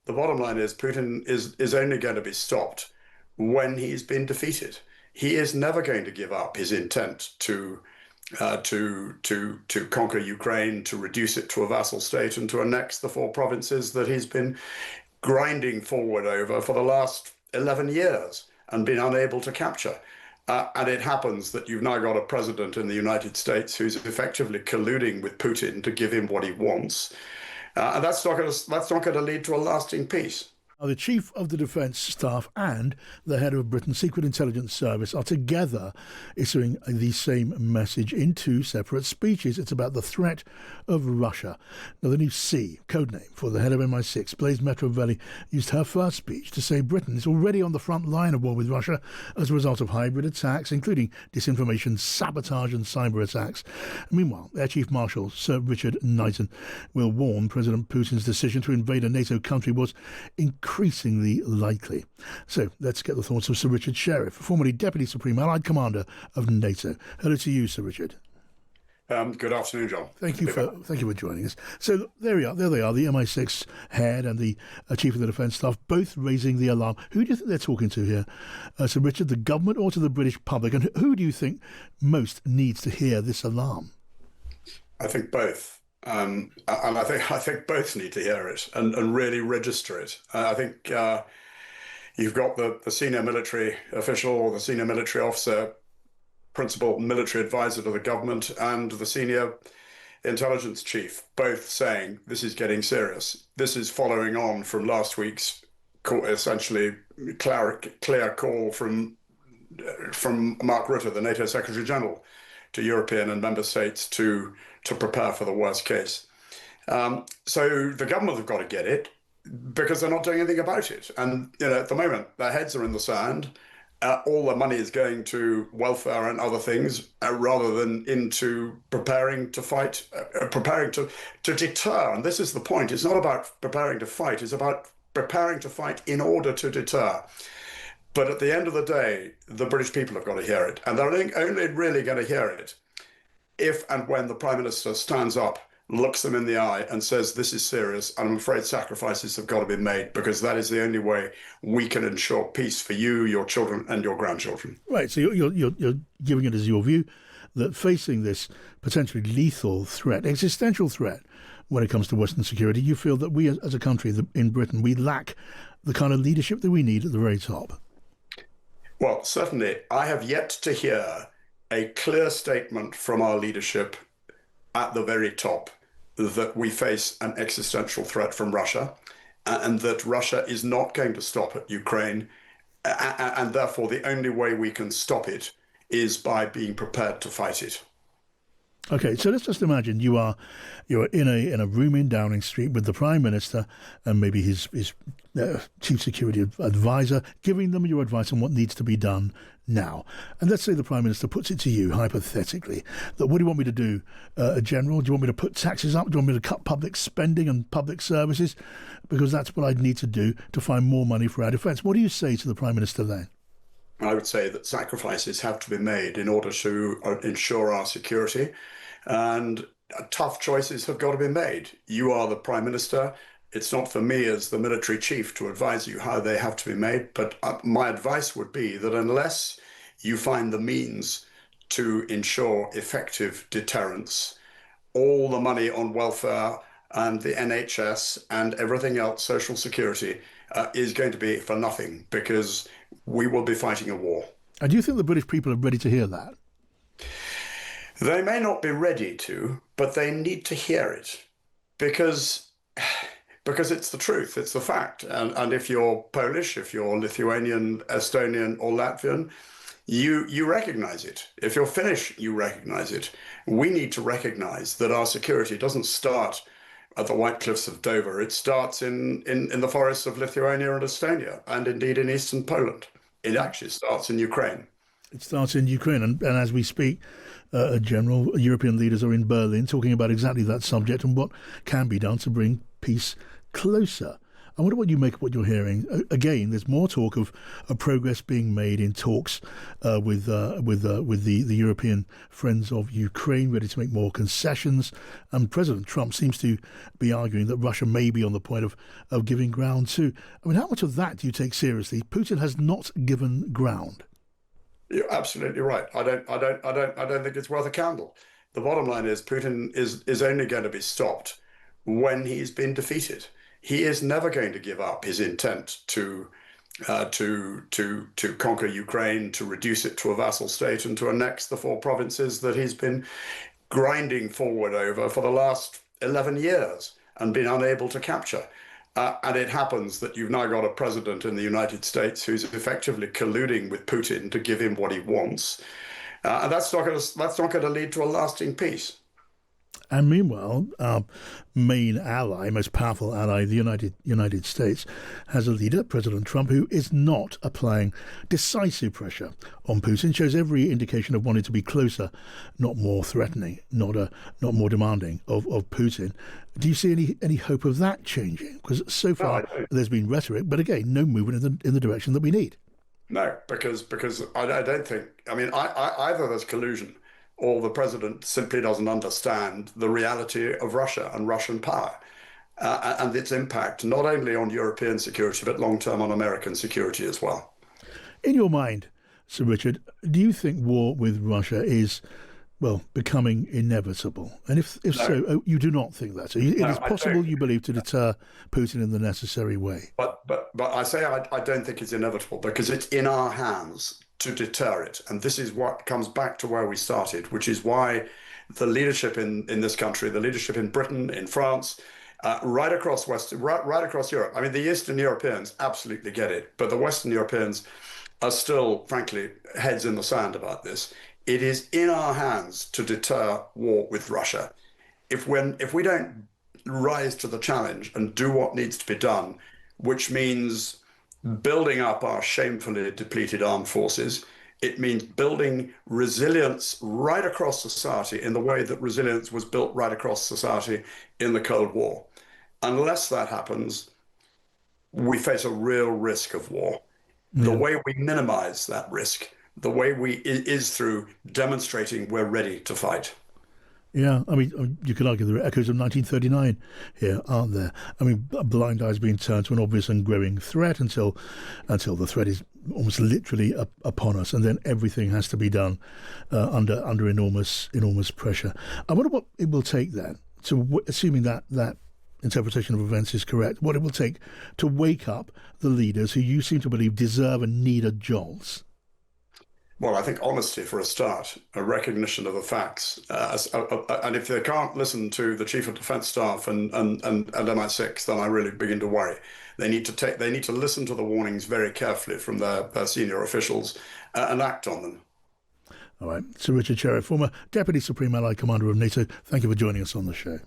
the bottom line is Putin is only going to be stopped when he's been defeated. He is never going to give up his intent to conquer Ukraine, to reduce it to a vassal state, and to annex the four provinces that he's been grinding forward over for the last 11 years and been unable to capture. And it happens that you've now got a president in the United States who's effectively colluding with Putin to give him what he wants. And that's not going to lead to a lasting peace. The Chief of the Defence Staff and the head of Britain's Secret Intelligence Service are together issuing the same message in two separate speeches. It's about the threat of Russia. Now, the new C, codename for the head of MI6, Blaise Metrovelli, used her first speech to say Britain is already on the front line of war with Russia as a result of hybrid attacks, including disinformation, sabotage and cyber attacks. Meanwhile, Air Chief Marshal Sir Richard Knighton will warn President Putin's decision to invade a NATO country was increasingly likely. So let's get the thoughts of Sir Richard Shirreff, formerly Deputy Supreme Allied Commander of NATO. Hello to you, Sir Richard. Good afternoon, John. Thank you for joining us. So there we are. There they are, the MI6 head and the Chief of the Defence Staff, both raising the alarm. Who do you think they're talking to here, Sir Richard? The government or to the British public? And who do you think most needs to hear this alarm? I think both. And I think both need to hear it and really register it. I think you've got the senior military official or the senior military officer, principal military advisor to the government, and the senior intelligence chief, both saying this is getting serious. This is following on from last week's essentially clear call from Mark Rutte, the NATO Secretary General, to European and member states to prepare for the worst case. So the government have got to get it because they're not doing anything about it. And at the moment, their heads are in the sand. All the money is going to welfare and other things rather than into preparing to fight, preparing to deter. And this is the point. It's not about preparing to fight. It's about preparing to fight in order to deter. But at the end of the day, the British people have got to hear it. And they're only really going to hear it if and when the Prime Minister stands up, looks them in the eye and says, this is serious, and I'm afraid sacrifices have got to be made, because that is the only way we can ensure peace for you, your children and your grandchildren. Right, so you're giving it as your view that facing this potentially lethal threat, existential threat, when it comes to Western security, you feel that we as a country in Britain, we lack the kind of leadership that we need at the very top. Well, certainly, I have yet to hear a clear statement from our leadership at the very top that we face an existential threat from Russia and that Russia is not going to stop at Ukraine. And therefore, the only way we can stop it is by being prepared to fight it. Okay, so let's just imagine you're in a room in Downing Street with the Prime Minister and maybe his chief security advisor, giving them your advice on what needs to be done now. And let's say the Prime Minister puts it to you, hypothetically, that what do you want me to do, General? Do you want me to put taxes up? Do you want me to cut public spending and public services? Because that's what I'd need to do to find more money for our defence. What do you say to the Prime Minister then? I would say that sacrifices have to be made in order to ensure our security, and tough choices have got to be made. You are the Prime Minister. It's not for me as the military chief to advise you how they have to be made, but my advice would be that unless you find the means to ensure effective deterrence, all the money on welfare and the NHS and everything else, social security, is going to be for nothing, because we will be fighting a war. And do you think the British people are ready to hear that? They may not be ready to, but they need to hear it, because it's the truth, it's the fact. And if you're Polish, if you're Lithuanian, Estonian or Latvian, you recognize it. If you're Finnish, you recognize it. We need to recognize that our security doesn't start at the White Cliffs of Dover. It starts in the forests of Lithuania and Estonia, and indeed in eastern Poland. It actually starts in Ukraine. It starts in Ukraine, and as we speak, General, European leaders are in Berlin talking about exactly that subject and what can be done to bring peace closer. I wonder what you make of what you're hearing. Again, there's more talk of progress being made in talks with the European friends of Ukraine, ready to make more concessions. And President Trump seems to be arguing that Russia may be on the point of giving ground too. I mean, how much of that do you take seriously? Putin has not given ground. You're absolutely right. I don't think it's worth a candle. The bottom line is Putin is only going to be stopped when he's been defeated. He is never going to give up his intent to conquer Ukraine, to reduce it to a vassal state, and to annex the four provinces that he's been grinding forward over for the last 11 years and been unable to capture. And it happens that you've now got a president in the United States who's effectively colluding with Putin to give him what he wants, and that's not going to lead to a lasting peace. And meanwhile, our main ally, most powerful ally, the United States, has a leader, President Trump, who is not applying decisive pressure on Putin. Shows every indication of wanting to be closer, not more threatening, not more demanding of Putin. Do you see any hope of that changing? Because so far there's been rhetoric, but again, no movement in the direction that we need. No, because I don't think. I mean, either there's collusion, or the president simply doesn't understand the reality of Russia and Russian power and its impact not only on European security but long term on American security as well. In your mind, Sir Richard, do you think war with Russia is, well, becoming inevitable? And if No. so, you do not think that. So it No, is I possible, don't. you believe, to deter Putin in the necessary way. But I say I don't think it's inevitable because it's in our hands to deter it. And this is what comes back to where we started, which is why the leadership in this country, the leadership in Britain, in France, right across right across Europe. I mean, the Eastern Europeans absolutely get it, but the Western Europeans are still, frankly, heads in the sand about this. It is in our hands to deter war with Russia. If we don't rise to the challenge and do what needs to be done, which means building up our shamefully depleted armed forces, it means building resilience right across society in the way that resilience was built right across society in the Cold War. Unless that happens, we face a real risk of war. The Yeah. way we minimize that risk, the way is through demonstrating we're ready to fight. Yeah, I mean, you could argue there are echoes of 1939 here, aren't there? I mean, a blind eye is being turned to an obvious and growing threat until the threat is almost literally upon us, and then everything has to be done under enormous pressure. I wonder what it will take then, assuming that interpretation of events is correct, what it will take to wake up the leaders who you seem to believe deserve and need a jolt. Well, I think honesty for a start, a recognition of the facts, and if they can't listen to the Chief of Defence Staff and MI6, then I really begin to worry. They need to listen to the warnings very carefully from their senior officials and act on them. All right, Sir Richard Shirreff, former Deputy Supreme Allied Commander of NATO, thank you for joining us on the show.